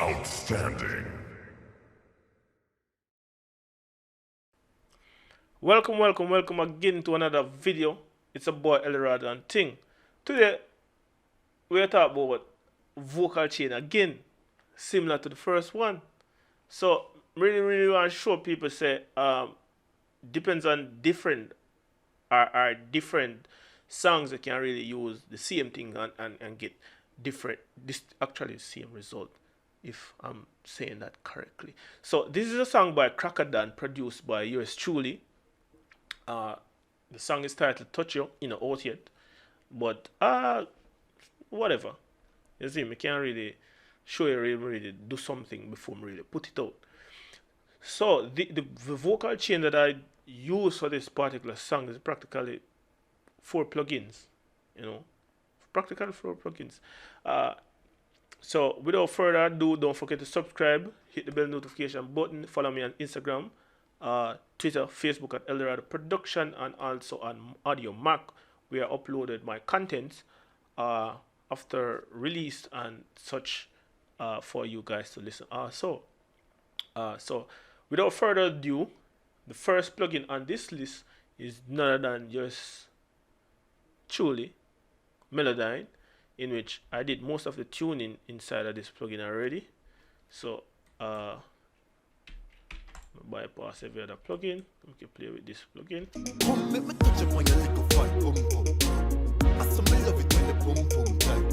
Outstanding. Welcome again to another video. It's a boy Elrod and Ting. Today we're talking about vocal chain again, similar to the first one. So really want to show people say depends on different are different songs that can really use the same thing and get different actually same result if I'm saying that correctly. So this is a song by Crocodile produced by yours truly. The song is titled Touch You, out yet. But whatever. You see, I can't really show you really do something before I really put it out. So the vocal chain that I use for this particular song is practically 4 plugins, practically 4 plugins. So without further ado, don't forget to subscribe, hit the bell notification button, follow me on Instagram, Twitter, Facebook at Eldorado Production, and also on Audio Mac, where I uploaded my contents after release and such for you guys to listen. So without further ado, the first plugin on this list is none other than just truly Melodyne, in which I did most of the tuning inside of this plugin already. So bypass every other plugin. We can play with this plugin. Let me touch upon your little fat bum bum. I saw me love it when the bum bum tight.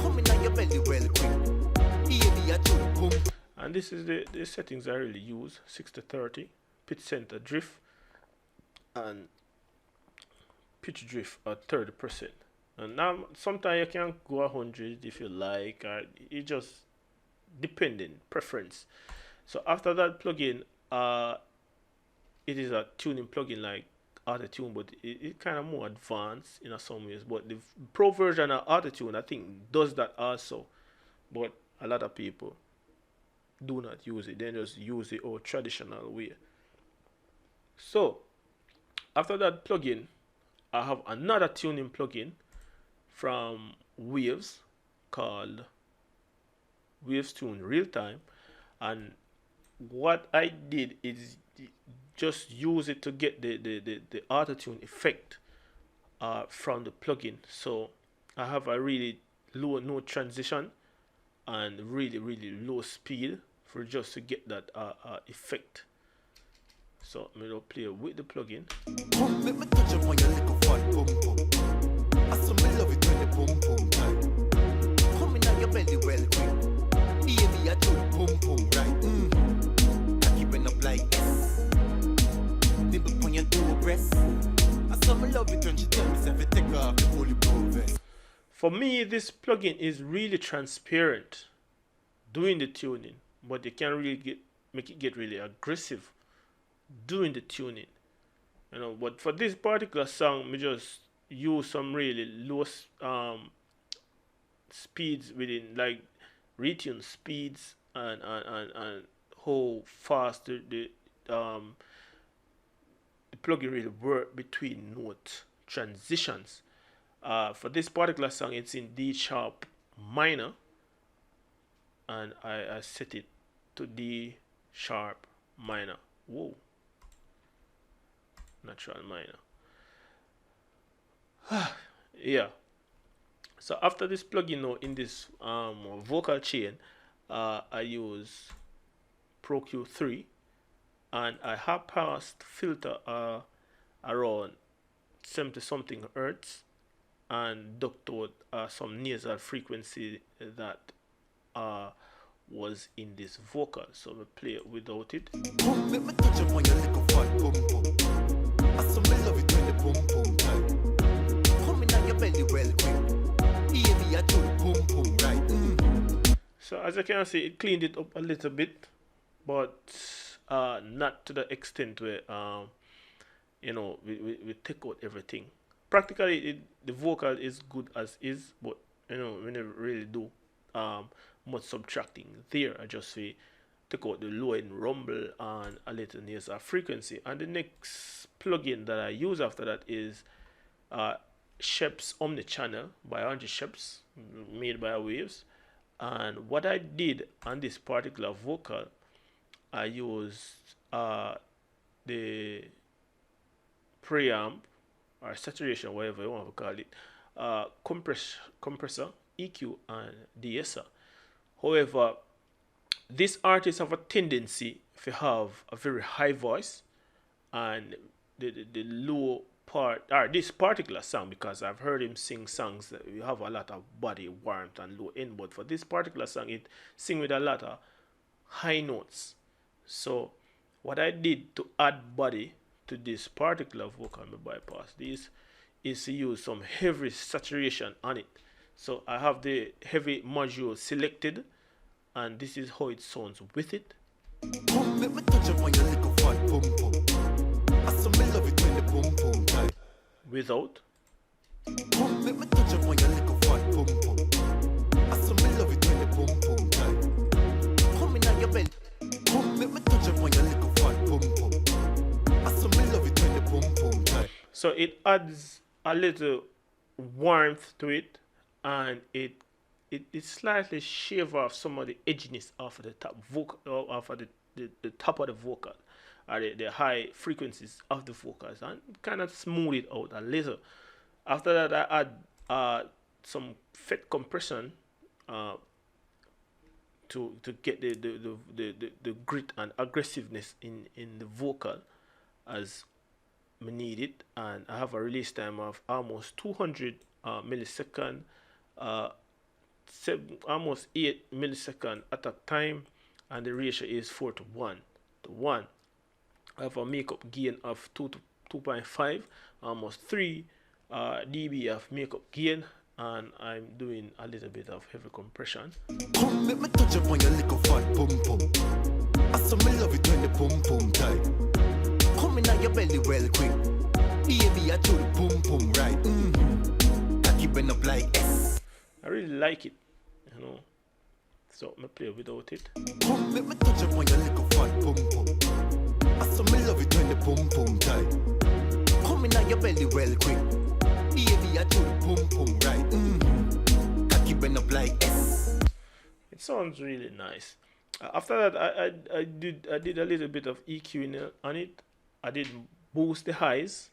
Come in on your belly well quick. Baby, I do the bum. And this is the settings I really use: 6 to 30, pitch center drift, and pitch drift at 30%. And now sometimes you can go 100 if you like, or it just depending preference. So after that plugin, it is a tuning plugin like Autotune, but it kind of more advanced in some ways. But the pro version of Autotune, I think, does that also. But a lot of people do not use it; they just use the old traditional way. So after that plugin, I have another tuning plugin from Waves called Waves Tune Real Time, and what I did is just use it to get the auto tune effect from the plugin. So I have a really low no transition and really low speed for just to get that effect. So I'm gonna play with the plugin. Let me touch upon your little fat bum bum. I saw me love it when the bum bum tight. Come in on your belly well quick. Baby, I do the bum bum right. I keep it up like this. Nibble upon your two breasts. I saw me love it when she tell me if you take off the holy vest. For me, this plugin is really transparent doing the tuning, but you can't really make it get really aggressive doing the tuning, but for this particular song we just use some really low speeds within, like retune speeds and how fast the plugin really work between note transitions. For this particular song it's in D sharp minor, and I set it to D sharp minor. Whoa. Natural minor. Yeah. So after this plugin now in this vocal chain, I use Pro Q3, and I have passed filter around 70 something hertz and ducked out some nasal frequency that was in this vocal. So we play it without it. Let me touch upon your little fat bum bum. I saw me love it when the bum bum tight. Come in on your belly well quick. Baby, I do the bum bum right. So as you can see, it cleaned it up a little bit, but not to the extent where we take out everything. Practically, the vocal is good as is, but we never really do much subtracting there. I just say take out the low end rumble and a little nasal frequency. And the next plugin that I use after that is Shep's Omnichannel by Andre Sheps, made by Waves. And what I did on this particular vocal, I used the preamp or saturation, whatever you want to call it, compressor, EQ, and de-esser. However, this artist have a tendency to have a very high voice, and the low part, or this particular song, because I've heard him sing songs that you have a lot of body warmth and low end, but for this particular song, it sing with a lot of high notes. So what I did to add body to this particular vocal bypass this is to use some heavy saturation on it. So I have the heavy module selected, and this is how it sounds with it. Let me touch up on your little fat pum pum. I saw me love it when the pum pum tight. Without. Let me touch up on your little fat pum pum. I saw me love it when the pum pum tight. Come in on your belly. Let me touch up on your little fat pum pum. I saw me love it when the pum pum tight. So it adds a little warmth to it, and it slightly shave off some of the edginess off of the top vocal, off of the top of the vocal, or the high frequencies of the vocals, and kind of smooth it out a little. After that, I add some FET compression to get the grit and aggressiveness in the vocal as we need it, and I have a release time of almost 200 millisecond, almost 8 millisecond attack time, and the ratio is 4 to 1 to 1. I have a makeup gain of 2 to 2.5, almost 3 dB of makeup gain, and I'm doing a little bit of heavy compression. Come let me touch up on your little fat pum pum. I saw me love it when the pum pum tight. Come in on your belly well quick. Baby, I do the pum pum right. Cocky bend up like S. I really like it, you know. So I'm play without it. Come let me touch up on your little fat pum pum. I saw me love it when the pum pum tight. Come in on your belly well quick. Baby, I do the pum pum right. Cocky bend up like S. It sounds really nice. After that, I did a little bit of EQ on it. I didn't boost the highs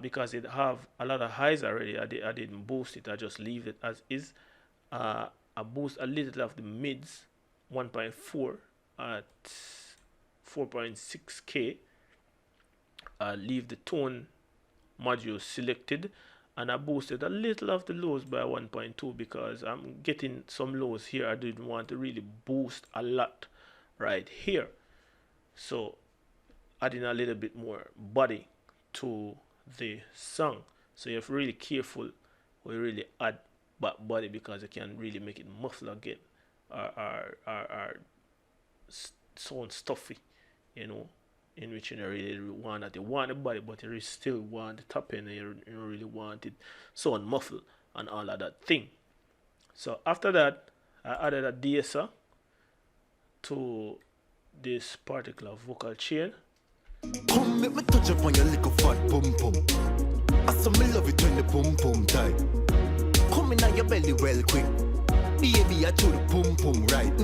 because it have a lot of highs already. I didn't boost it. I just leave it as is. I boost a little of the mids, 1.4 at 4.6K. I leave the tone module selected, and I boosted a little of the lows by 1.2 because I'm getting some lows here. I didn't want to really boost a lot right here, so adding a little bit more body to the song. So you have to be really careful when you really add back body, because you can really make it muffle again, or sound stuffy, you know, in which you don't really want that. You want the body, but you still want the top end, and you don't really want it sound muffle and all of that thing. So after that, I added a de-esser to this particular vocal chain. Come let me touch up on your little fat pum pum. I saw me love it when the pum pum tight. Come in on your belly well quick. Baby, I do the pum pum right.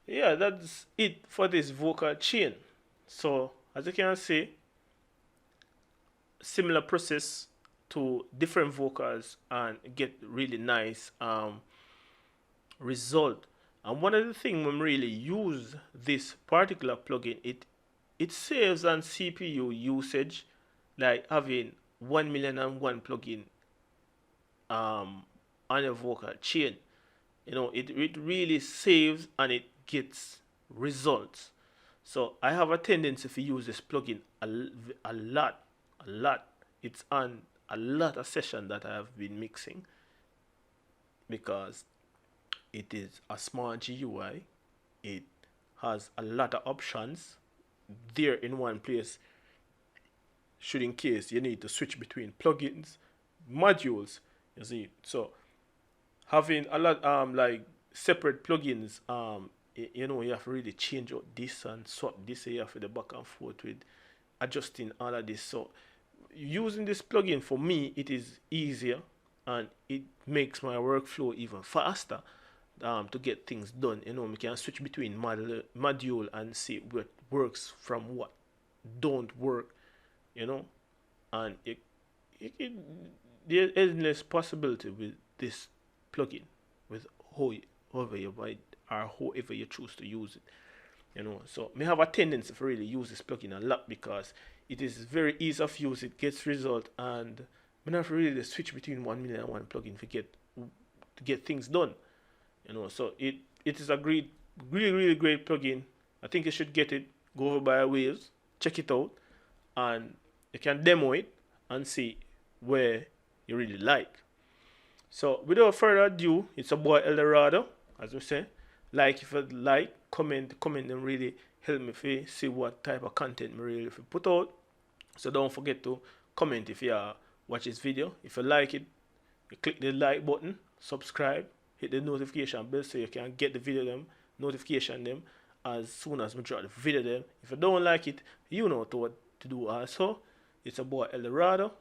Yeah, that's it for this vocal chain. So as you can see, similar process to different vocals and get really nice result. And one of the things when we really use this particular plugin, it saves on CPU usage, like having 1,000,001 plugin on a vocal chain. You know, it really saves and it gets results. So I have a tendency to use this plugin a lot. It's on a lot of sessions that I have been mixing, because it is a smart GUI. It has a lot of options there in one place, should in case you need to switch between plugins, modules, you see. So having a lot like separate plugins, you know, you have to really change out this and swap this. You have to the back and forth with adjusting all of this. So using this plugin, for me, it is easier and it makes my workflow even faster to get things done. We can switch between module and see what works from what don't work, you know, and there's endless possibility with this plugin, with however you buy it or however you choose to use it. So may have a tendency to really use this plugin a lot because it is very easy of use, it gets result, and I not really switch between 1 million and one plugin to get things done. So it is a great, really, really great plugin. I think you should get it. Go over by Waves, check it out, and you can demo it and see where you really like. So without further ado, it's a boy Eldorado, as we say. Like if you like, comment and really help me to see what type of content I really put out. So don't forget to comment if you watch this video. If you like it, you click the like button, subscribe, hit the notification bell so you can get the notification them as soon as we drop the video them. If you don't like it, you know what to do also. It's a boy Eldorado.